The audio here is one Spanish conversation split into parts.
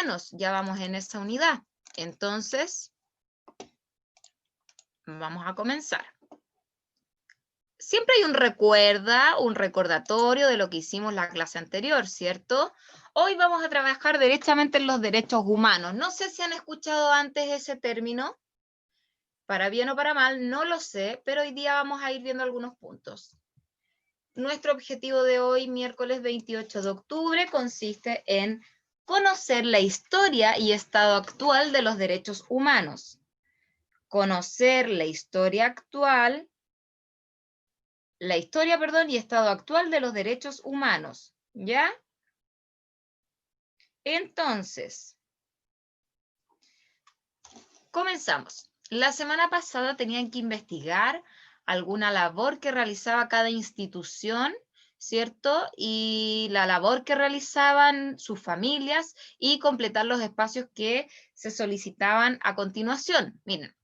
humanos. Ya vamos en esa unidad. Entonces, vamos a comenzar. Siempre hay un recordatorio de lo que hicimos la clase anterior, ¿cierto? Hoy vamos a trabajar derechamente en los derechos humanos. No sé si han escuchado antes ese término. Para bien o para mal, no lo sé, pero hoy día vamos a ir viendo algunos puntos. Nuestro objetivo de hoy, miércoles 28 de octubre, consiste en conocer la historia y estado actual de los derechos humanos. Conocer la historia, y estado actual de los derechos humanos, ¿ya? Entonces, comenzamos. La semana pasada tenían que investigar alguna labor que realizaba cada institución, ¿cierto? Y la labor que realizaban sus familias y completar los espacios que se solicitaban a continuación. Miren,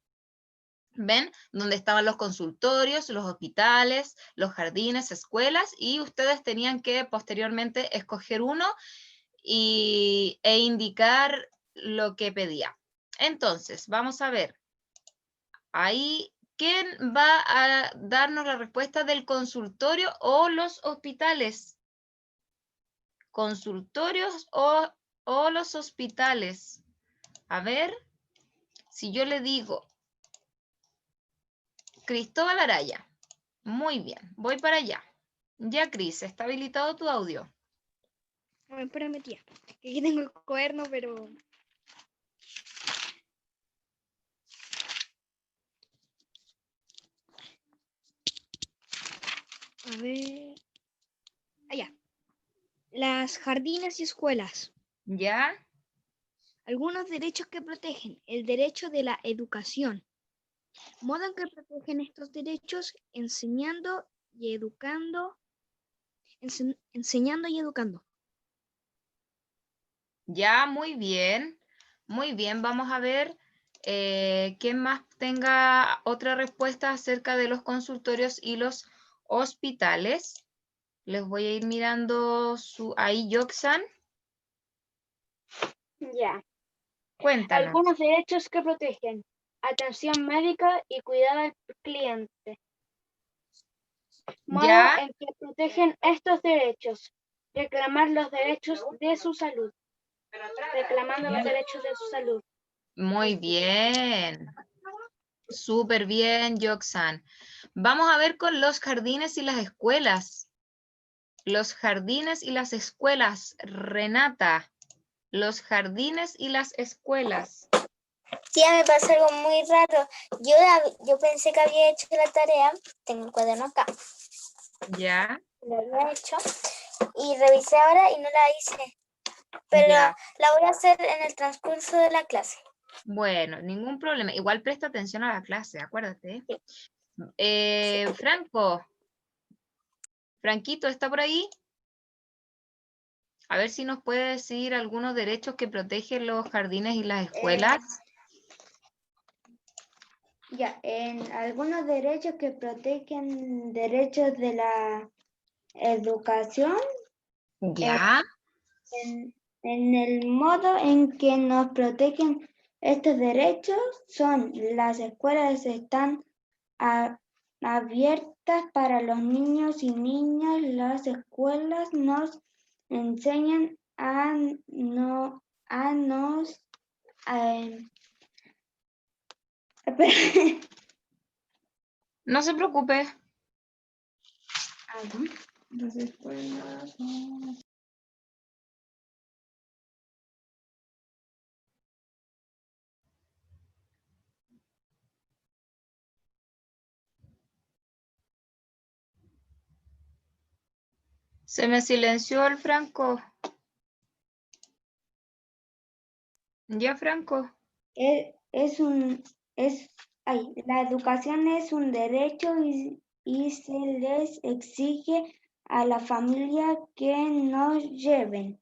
¿ven? Donde estaban los consultorios, los hospitales, los jardines, escuelas, y ustedes tenían que posteriormente escoger uno e indicar lo que pedía. Entonces, vamos a ver. Ahí, ¿quién va a darnos la respuesta del consultorio o los hospitales? ¿Consultorios o los hospitales? A ver, si yo le digo Cristóbal Araya. Muy bien, voy para allá. Ya, Cris, ¿está habilitado tu audio? No, espérame, tía. Aquí tengo el cuaderno, pero... A ver... Allá. Las jardines y escuelas. ¿Ya? Algunos derechos que protegen. El derecho de la educación. Modo en que protegen estos derechos, enseñando y educando. Enseñando y educando. Ya, muy bien. Muy bien, vamos a ver quién más tenga otra respuesta acerca de los consultorios y los hospitales. Les voy a ir mirando ahí, Yoxan. Ya. Cuéntanos. Algunos derechos que protegen. Atención médica y cuidado al cliente. Modo Ya, en que protegen estos derechos. Reclamar los derechos de su salud. Reclamando los derechos de su salud. muy bien. Súper bien, Yoxan. Vamos a ver con los jardines y las escuelas. Los jardines y las escuelas. Renata, los jardines y las escuelas. Tía, me pasa algo muy raro. Yo pensé que había hecho la tarea, tengo el cuaderno acá, Ya, lo había hecho, y revisé ahora y no la hice, pero ya. la voy a hacer en el transcurso de la clase. Bueno, ningún problema. Igual presta atención a la clase, acuérdate. Franquito, ¿está por ahí? A ver si nos puede decir algunos derechos que protegen los jardines y las escuelas. Ya, en algunos derechos que protegen derechos de la educación, Ya, en el modo en que nos protegen estos derechos son las escuelas están abiertas para los niños y niñas, las escuelas nos enseñan no se preocupe. las escuelas no. Se me silenció el Franco. Ya, Franco. La educación es un derecho y se les exige a la familia que nos lleven.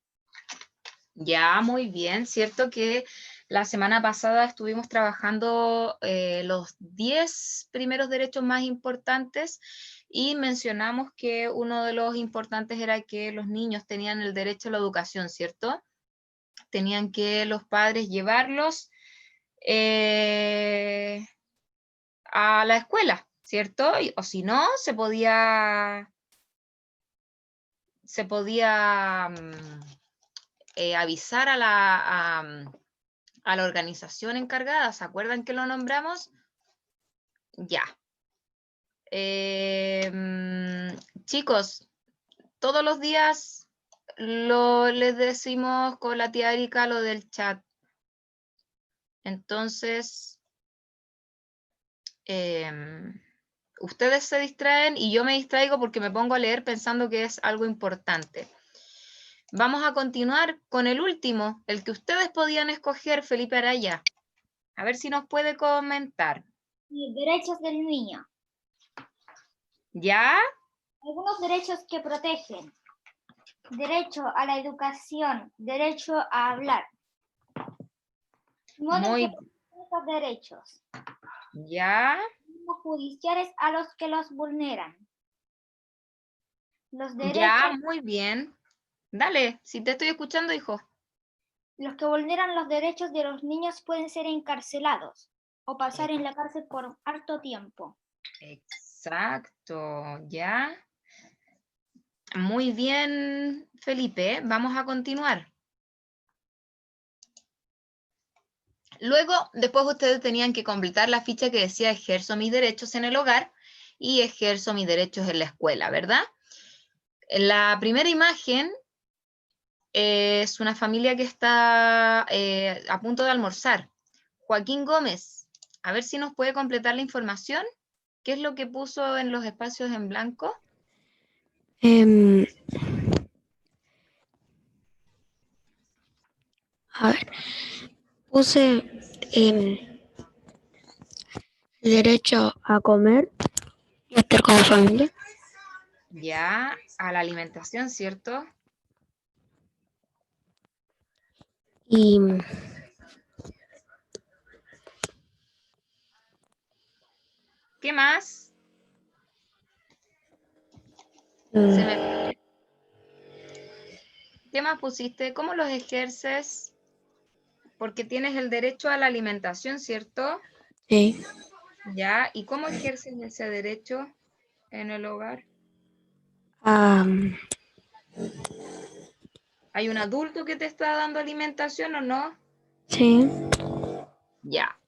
Ya, muy bien. Cierto que la semana pasada estuvimos trabajando los 10 primeros derechos más importantes y mencionamos que uno de los importantes era que los niños tenían el derecho a la educación, ¿cierto? tenían que los padres llevarlos a la escuela, ¿cierto? O si no, se podía avisar a la organización encargada. ¿Se acuerdan que lo nombramos? Ya. Chicos, todos los días les decimos con la tía Erika lo del chat. Entonces, ustedes se distraen y yo me distraigo porque me pongo a leer pensando que es algo importante. Vamos a continuar con el último, el que ustedes podían escoger, Felipe Araya. A ver si nos puede comentar. Derechos del niño. ¿Ya? Algunos derechos que protegen. Derecho a la educación, derecho a hablar. Modo Muy en que estos derechos. ¿Ya? Los judiciales a los que los vulneran. Los derechos, Ya, muy bien. Dale, si te estoy escuchando, hijo. los que vulneran los derechos de los niños pueden ser encarcelados o pasar en la cárcel por harto tiempo. Exacto, ¿ya? Muy bien, Felipe. Vamos a continuar. Luego, después ustedes tenían que completar la ficha que decía ejerzo mis derechos en el hogar y ejerzo mis derechos en la escuela, ¿verdad? La primera imagen es una familia que está a punto de almorzar. Joaquín Gómez, a ver si nos puede completar la información. ¿Qué es lo que puso en los espacios en blanco? A ver, puse derecho a comer y estar con la familia. Ya, a la alimentación, ¿cierto? Y ¿Qué más? ¿Qué más pusiste? ¿Cómo los ejerces? Porque tienes el derecho a la alimentación, ¿cierto? sí, Ya, ¿y cómo ejerces ese derecho en el hogar? ¿Hay un adulto que te está dando alimentación o no? sí, Ya.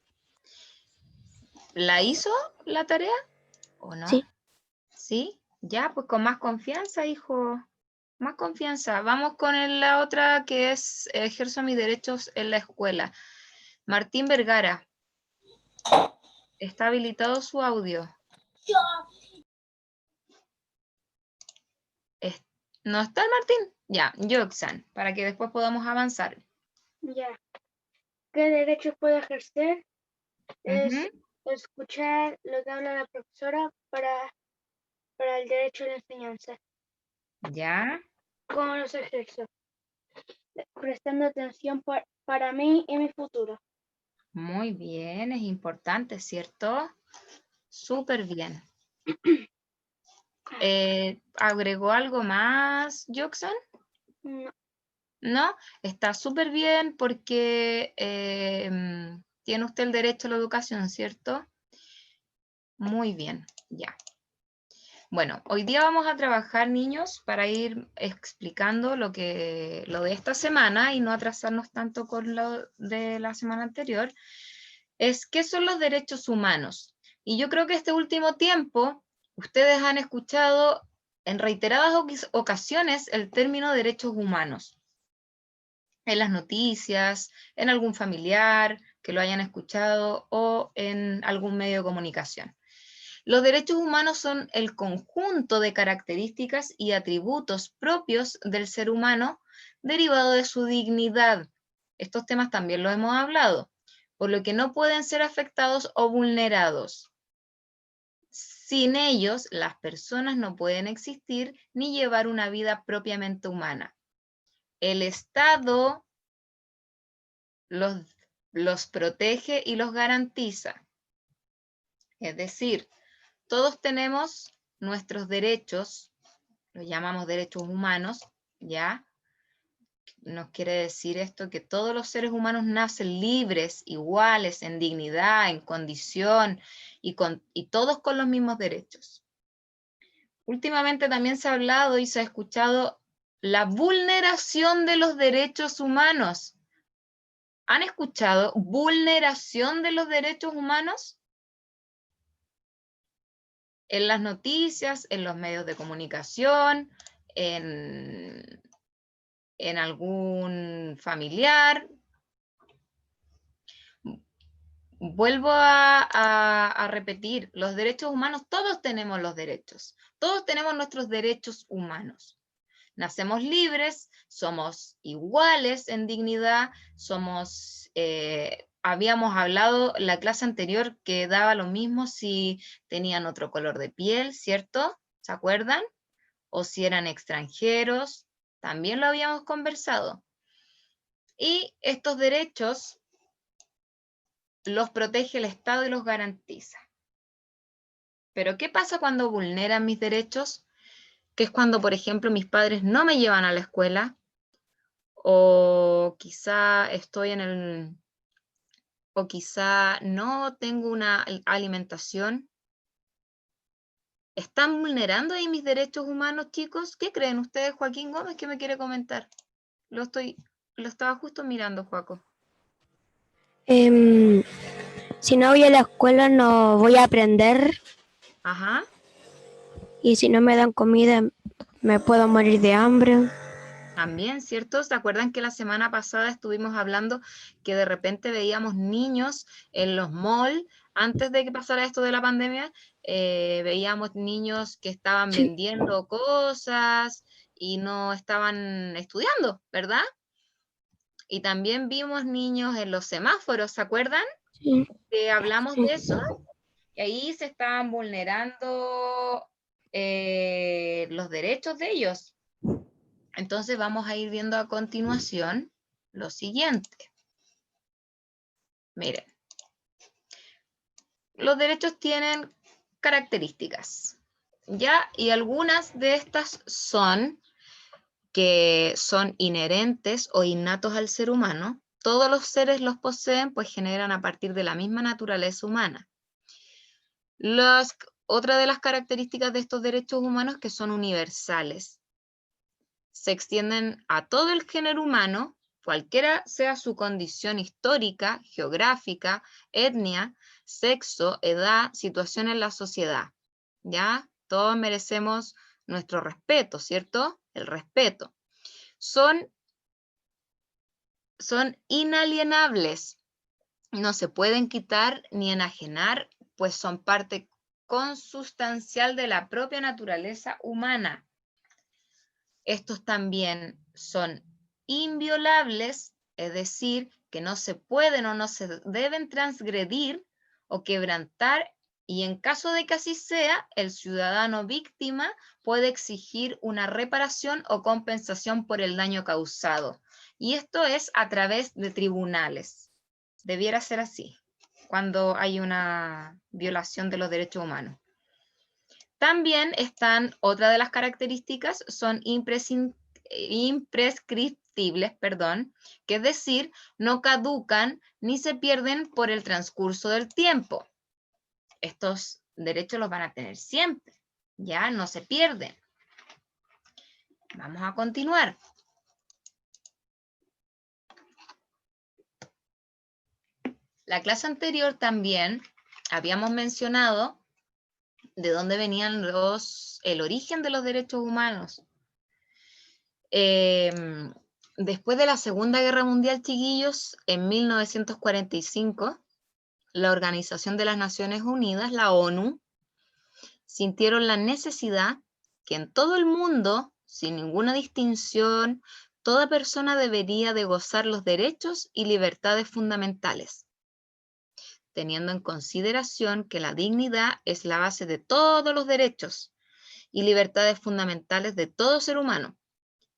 ¿La hizo la tarea o no? sí. ¿Sí? Ya, pues con más confianza, hijo. Más confianza. Vamos con la otra que es ejerzo mis derechos en la escuela. Martín Vergara. Está habilitado su audio. ¿No está el Martín? Ya, Yoxan, para que después podamos avanzar. Ya. ¿Qué derechos puedo ejercer? Es Ujú. escuchar lo que habla la profesora para el derecho a la enseñanza. Ya, ¿Cómo los ejerzo? Prestando atención para mí y mi futuro. muy bien, es importante, ¿cierto? Súper bien. ¿Agregó algo más, Yoxan? No, ¿No? Está súper bien porque tiene usted el derecho a la educación, ¿cierto? Muy bien, ya. Bueno, hoy día vamos a trabajar, niños, para ir explicando lo de esta semana y no atrasarnos tanto con lo de la semana anterior. Es qué son los derechos humanos. Y yo creo que este último tiempo ustedes han escuchado en reiteradas ocasiones el término derechos humanos. En las noticias, en algún familiar que lo hayan escuchado o en algún medio de comunicación. Los derechos humanos son el conjunto de características y atributos propios del ser humano derivado de su dignidad. Estos temas también los hemos hablado, por lo que no pueden ser afectados o vulnerados. Sin ellos, las personas no pueden existir ni llevar una vida propiamente humana. El Estado los protege y los garantiza. Es decir, todos tenemos nuestros derechos, los llamamos derechos humanos, ¿ya? nos quiere decir esto? Que todos los seres humanos nacen libres, iguales, en dignidad, en condición, y todos con los mismos derechos. Últimamente también se ha hablado y se ha escuchado la vulneración de los derechos humanos. ¿Han escuchado vulneración de los derechos humanos? En las noticias, en los medios de comunicación, en algún familiar. Vuelvo a repetir, los derechos humanos, todos tenemos los derechos. Todos tenemos nuestros derechos humanos. Nacemos libres, somos iguales en dignidad, habíamos hablado en la clase anterior que daba lo mismo si tenían otro color de piel, ¿cierto? ¿Se acuerdan? O si eran extranjeros, también lo habíamos conversado. Y estos derechos los protege el Estado y los garantiza. Pero ¿qué pasa cuando vulneran mis derechos? Que es cuando, por ejemplo, mis padres no me llevan a la escuela, o quizá o quizá no tengo una alimentación. ¿Están vulnerando ahí mis derechos humanos, chicos? ¿Qué creen ustedes? Joaquín Gómez, ¿qué me quiere comentar? Lo estaba justo mirando, Joaco. Si no voy a la escuela no voy a aprender, Ajá. y si no me dan comida me puedo morir de hambre. También, ¿cierto? ¿Se acuerdan que la semana pasada estuvimos hablando que de repente veíamos niños en los malls, antes de que pasara esto de la pandemia, veíamos niños que estaban Sí. vendiendo cosas y no estaban estudiando, ¿verdad? Y también vimos niños en los semáforos, ¿se acuerdan? Sí. Que hablamos de eso, y ahí se estaban vulnerando los derechos de ellos. Entonces vamos a ir viendo a continuación lo siguiente. Miren, los derechos tienen características, ¿ya? Y algunas de estas son que son inherentes o innatos al ser humano. Todos los seres los poseen, pues generan a partir de la misma naturaleza humana. Otra de las características de estos derechos humanos que son universales. Se extienden a todo el género humano, cualquiera sea su condición histórica, geográfica, etnia, sexo, edad, situación en la sociedad. ¿Ya? Todos merecemos nuestro respeto, ¿cierto? El respeto. Son inalienables. No se pueden quitar ni enajenar, pues son parte consustancial de la propia naturaleza humana. Estos también son inviolables, es decir, que no se pueden o no se deben transgredir o quebrantar, y en caso de que así sea, el ciudadano víctima puede exigir una reparación o compensación por el daño causado. Y esto es a través de tribunales. Debiera ser así, cuando hay una violación de los derechos humanos. También otra de las características son imprescriptibles, que es decir, no caducan ni se pierden por el transcurso del tiempo. Estos derechos los van a tener siempre, ya no se pierden. Vamos a continuar. La clase anterior también habíamos mencionado de dónde venían el origen de los derechos humanos. Después de la Segunda Guerra Mundial, chiquillos, en 1945, la Organización de las Naciones Unidas, la ONU, sintieron la necesidad que en todo el mundo, sin ninguna distinción, toda persona debería de gozar los derechos y libertades fundamentales, teniendo en consideración que la dignidad es la base de todos los derechos y libertades fundamentales de todo ser humano.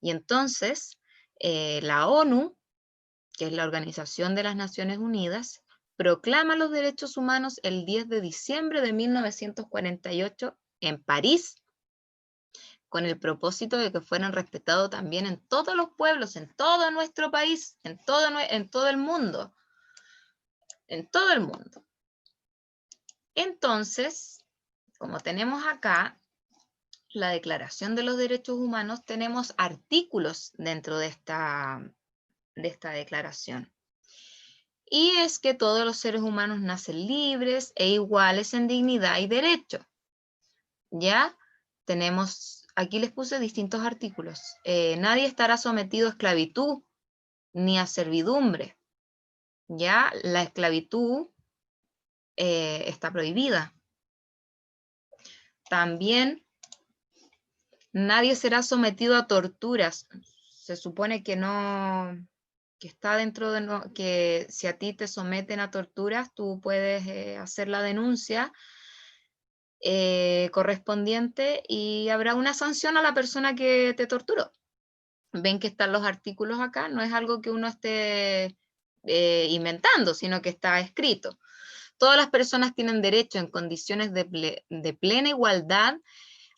Y entonces, la ONU, que es la Organización de las Naciones Unidas, proclama los derechos humanos el 10 de diciembre de 1948 en París, con el propósito de que fueran respetados también en todos los pueblos, en todo nuestro país, en todo el mundo. En todo el mundo. Entonces, como tenemos acá la Declaración de los Derechos Humanos, tenemos artículos dentro de esta declaración. Y es que todos los seres humanos nacen libres e iguales en dignidad y derecho. ¿Ya? Tenemos, aquí les puse distintos artículos. Nadie estará sometido a esclavitud ni a servidumbre. ¿Ya? La esclavitud está prohibida. También nadie será sometido a torturas. Se supone que no, que está dentro de, que si a ti te someten a torturas, tú puedes hacer la denuncia correspondiente y habrá una sanción a la persona que te torturó. Ven que están los artículos acá, no es algo que uno esté inventando, sino que está escrito. Todas las personas tienen derecho en condiciones de plena igualdad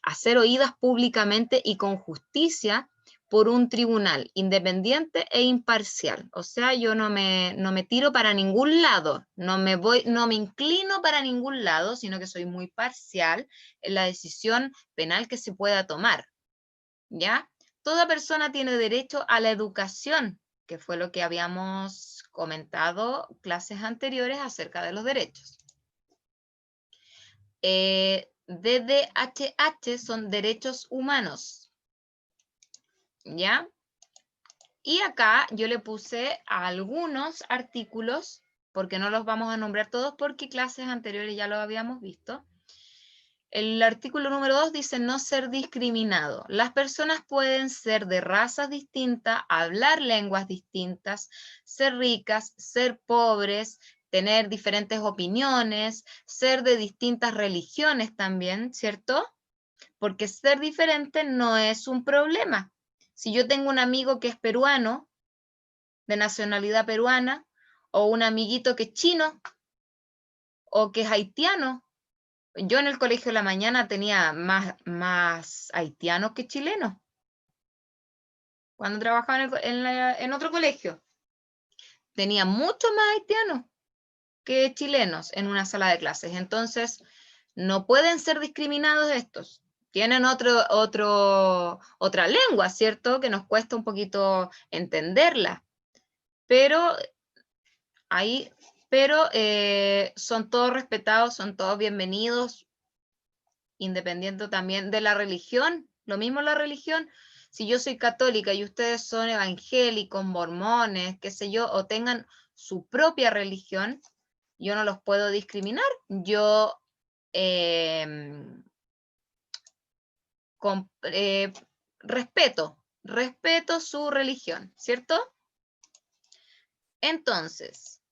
a ser oídas públicamente y con justicia por un tribunal independiente e imparcial. O sea, yo no me tiro para ningún lado, no me inclino para ningún lado, sino que soy muy parcial en la decisión penal que se pueda tomar. ¿Ya? Toda persona tiene derecho a la educación, que fue lo que habíamos comentado clases anteriores acerca de los derechos. DDHH son derechos humanos, ¿ya? Y acá yo le puse algunos artículos, porque no los vamos a nombrar todos, porque clases anteriores ya lo habíamos visto. El artículo número 2 dice no ser discriminado. Las personas pueden ser de razas distintas, hablar lenguas distintas, ser ricas, ser pobres, tener diferentes opiniones, ser de distintas religiones también, ¿cierto? Porque ser diferente no es un problema. Si yo tengo un amigo que es peruano, de nacionalidad peruana, o un amiguito que es chino, o que es haitiano, yo en el colegio de la mañana tenía más haitianos que chilenos. Cuando trabajaba en otro colegio, tenía muchos más haitianos que chilenos en una sala de clases. Entonces, no pueden ser discriminados estos. Tienen otra lengua, ¿cierto? Que nos cuesta un poquito entenderla. Pero son todos respetados, son todos bienvenidos, independiente también de la religión. Lo mismo la religión. Si yo soy católica y ustedes son evangélicos, mormones, qué sé yo, o tengan su propia religión, yo no los puedo discriminar. Yo respeto su religión, ¿cierto? Entonces,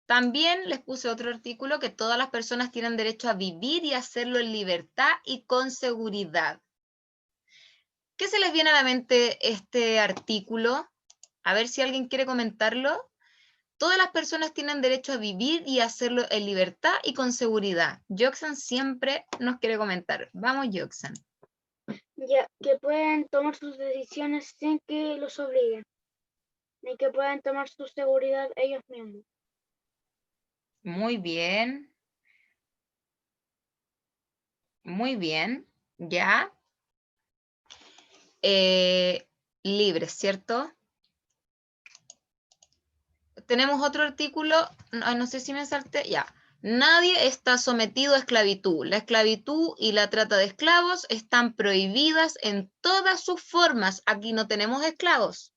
también les puse otro artículo que todas las personas tienen derecho a vivir y hacerlo en libertad y con seguridad. ¿Qué se les viene a la mente este artículo? A ver si alguien quiere comentarlo. Todas las personas tienen derecho a vivir y hacerlo en libertad y con seguridad. Joxan siempre nos quiere comentar. Vamos, Joxan. Ya, que pueden tomar sus decisiones sin que los obliguen, ni que puedan tomar su seguridad ellos mismos. Muy bien. Muy bien. Ya. Libres, ¿cierto? Tenemos otro artículo, no sé si me salté, ya. Nadie está sometido a esclavitud. La esclavitud y la trata de esclavos están prohibidas en todas sus formas. Aquí no tenemos esclavos,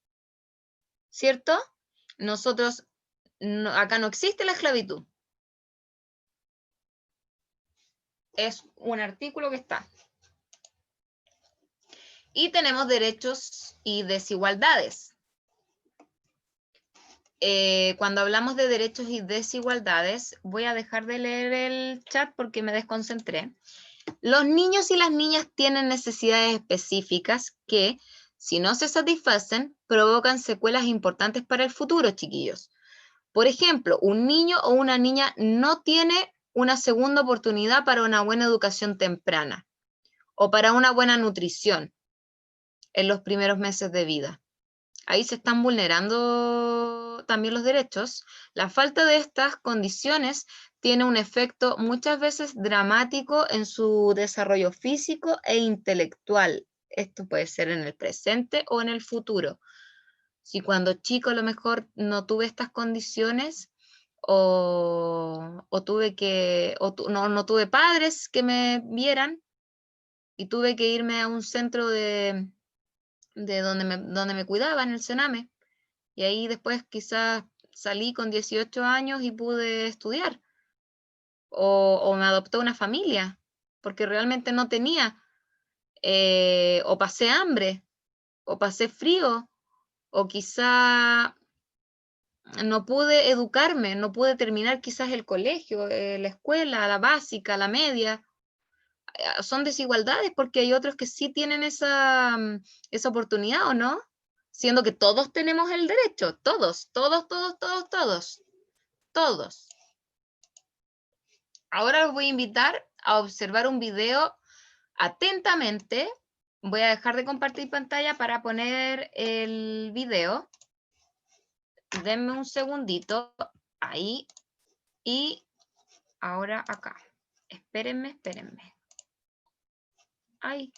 ¿cierto? Nosotros, acá no existe la esclavitud. Es un artículo que está. Y tenemos derechos y desigualdades. Cuando hablamos de derechos y desigualdades, voy a dejar de leer el chat porque me desconcentré. Los niños y las niñas tienen necesidades específicas que, si no se satisfacen, provocan secuelas importantes para el futuro, chiquillos. Por ejemplo, un niño o una niña no tiene una segunda oportunidad para una buena educación temprana. o para una buena nutrición en los primeros meses de vida. Ahí se están vulnerando también los derechos. La falta de estas condiciones tiene un efecto muchas veces dramático en su desarrollo físico e intelectual. Esto puede ser en el presente o en el futuro. Si cuando chico a lo mejor no tuve estas condiciones no tuve padres que me vieran y tuve que irme a un centro de donde me cuidaban, el Sename, y ahí después quizás salí con 18 años y pude estudiar, o me adoptó una familia, porque realmente no tenía, o pasé hambre, o pasé frío, o quizá no pude educarme, no pude terminar quizás el colegio, la escuela, la básica, la media. Son desigualdades porque hay otros que sí tienen esa oportunidad, ¿o no? Siendo que todos tenemos el derecho, todos. Ahora los voy a invitar a observar un video atentamente. Voy a dejar de compartir pantalla para poner el video. Denme un segundito, ahí, y ahora acá. Espérenme. Ahí.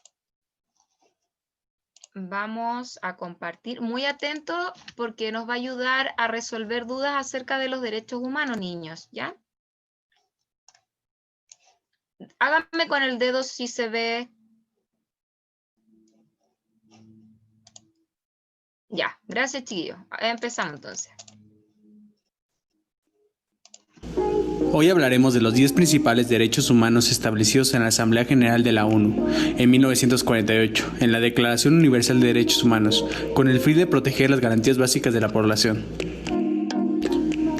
Vamos a compartir, muy atento, porque nos va a ayudar a resolver dudas acerca de los derechos humanos, niños, ¿ya? Háganme con el dedo si se ve. Ya, gracias, chiquillos. Empezamos entonces. Hoy hablaremos de los 10 principales derechos humanos establecidos en la Asamblea General de la ONU en 1948, en la Declaración Universal de Derechos Humanos, con el fin de proteger las garantías básicas de la población.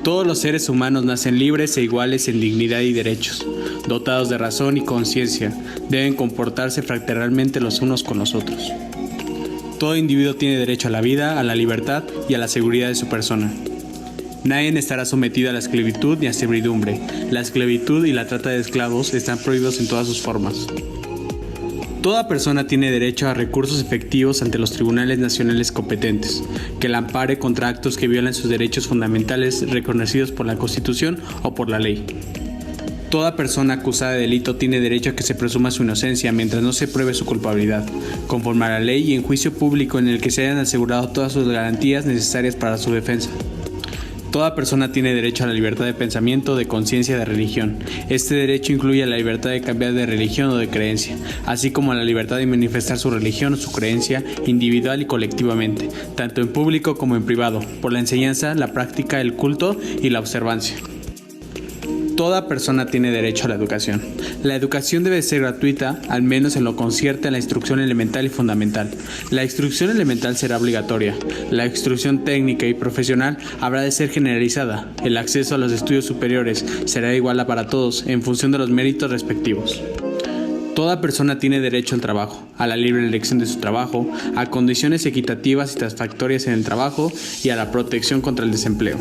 Todos los seres humanos nacen libres e iguales en dignidad y derechos, dotados de razón y conciencia, deben comportarse fraternalmente los unos con los otros. Todo individuo tiene derecho a la vida, a la libertad y a la seguridad de su persona. Nadie estará sometido a la esclavitud ni a servidumbre. La esclavitud y la trata de esclavos están prohibidos en todas sus formas. Toda persona tiene derecho a recursos efectivos ante los tribunales nacionales competentes, que la ampare contra actos que violan sus derechos fundamentales reconocidos por la Constitución o por la ley. Toda persona acusada de delito tiene derecho a que se presuma su inocencia mientras no se pruebe su culpabilidad, conforme a la ley y en juicio público en el que se hayan asegurado todas sus garantías necesarias para su defensa. Toda persona tiene derecho a la libertad de pensamiento, de conciencia y de religión. Este derecho incluye la libertad de cambiar de religión o de creencia, así como la libertad de manifestar su religión o su creencia individual y colectivamente, tanto en público como en privado, por la enseñanza, la práctica, el culto y la observancia. Toda persona tiene derecho a la educación. La educación debe ser gratuita, al menos en lo concierne a la instrucción elemental y fundamental. La instrucción elemental será obligatoria. La instrucción técnica y profesional habrá de ser generalizada. El acceso a los estudios superiores será igual para todos, en función de los méritos respectivos. Toda persona tiene derecho al trabajo, a la libre elección de su trabajo, a condiciones equitativas y satisfactorias en el trabajo y a la protección contra el desempleo.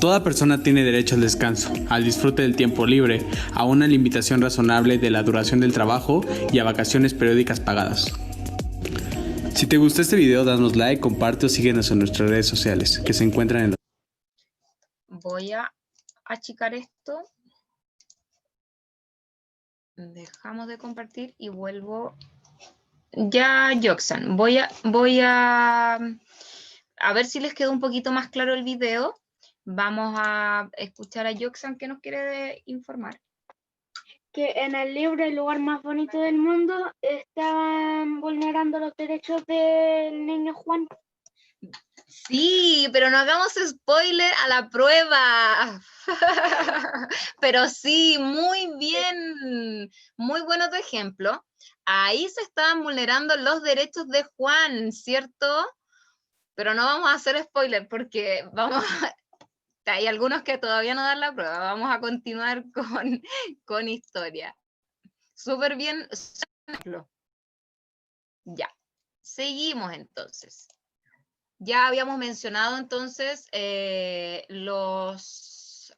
Toda persona tiene derecho al descanso, al disfrute del tiempo libre, a una limitación razonable de la duración del trabajo y a vacaciones periódicas pagadas. Si te gustó este video, danos like, comparte o síguenos en nuestras redes sociales, que se encuentran en la... Voy a achicar esto. Dejamos de compartir y vuelvo. Ya, Yoxan, voy a ver si les quedó un poquito más claro el video. Vamos a escuchar a Yoxan que nos quiere informar. Que en el libro El lugar más bonito del mundo estaban vulnerando los derechos del niño Juan. Sí, pero no hagamos spoiler a la prueba. Pero sí, muy bien. Muy bueno tu ejemplo. Ahí se estaban vulnerando los derechos de Juan, ¿cierto? Pero no vamos a hacer spoiler porque hay algunos que todavía no dan la prueba. Vamos a continuar con historia. Súper bien. Ya. Seguimos entonces. Ya habíamos mencionado entonces los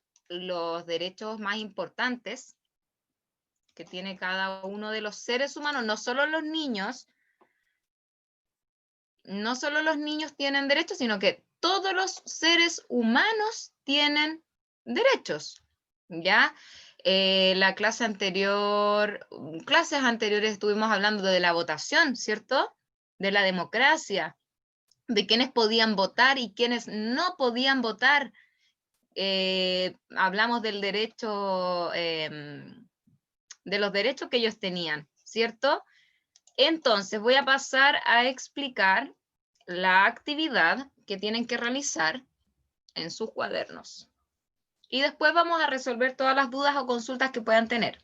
derechos más importantes que tiene cada uno de los seres humanos, no solo los niños tienen derechos, sino que todos los seres humanos tienen derechos, ¿ya? La clases anteriores estuvimos hablando de la votación, ¿cierto? De la democracia, de quiénes podían votar y quiénes no podían votar. Hablamos del derecho, de los derechos que ellos tenían, ¿cierto? Entonces voy a pasar a explicar la actividad que tienen que realizar en sus cuadernos. Y después vamos a resolver todas las dudas o consultas que puedan tener.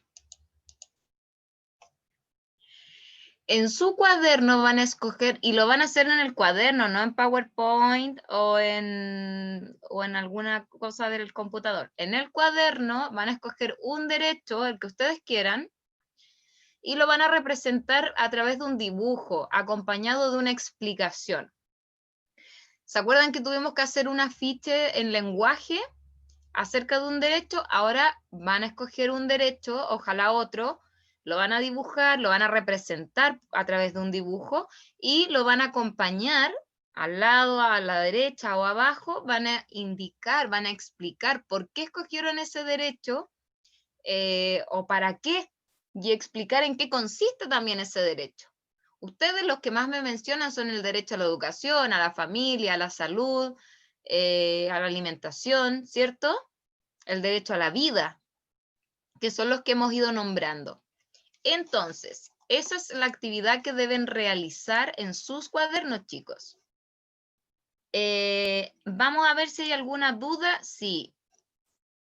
En su cuaderno van a escoger, y lo van a hacer en el cuaderno, no en PowerPoint o en alguna cosa del computador. En el cuaderno van a escoger un derecho, el que ustedes quieran, y lo van a representar a través de un dibujo, acompañado de una explicación. ¿Se acuerdan que tuvimos que hacer un afiche en lenguaje acerca de un derecho? Ahora van a escoger un derecho, ojalá otro, lo van a dibujar, lo van a representar a través de un dibujo y lo van a acompañar al lado, a la derecha o abajo, van a indicar, van a explicar por qué escogieron ese derecho o para qué, y explicar en qué consiste también ese derecho. Ustedes los que más me mencionan son el derecho a la educación, a la familia, a la salud, a la alimentación, ¿cierto? El derecho a la vida, que son los que hemos ido nombrando. Entonces, esa es la actividad que deben realizar en sus cuadernos, chicos. Vamos a ver si hay alguna duda. Sí,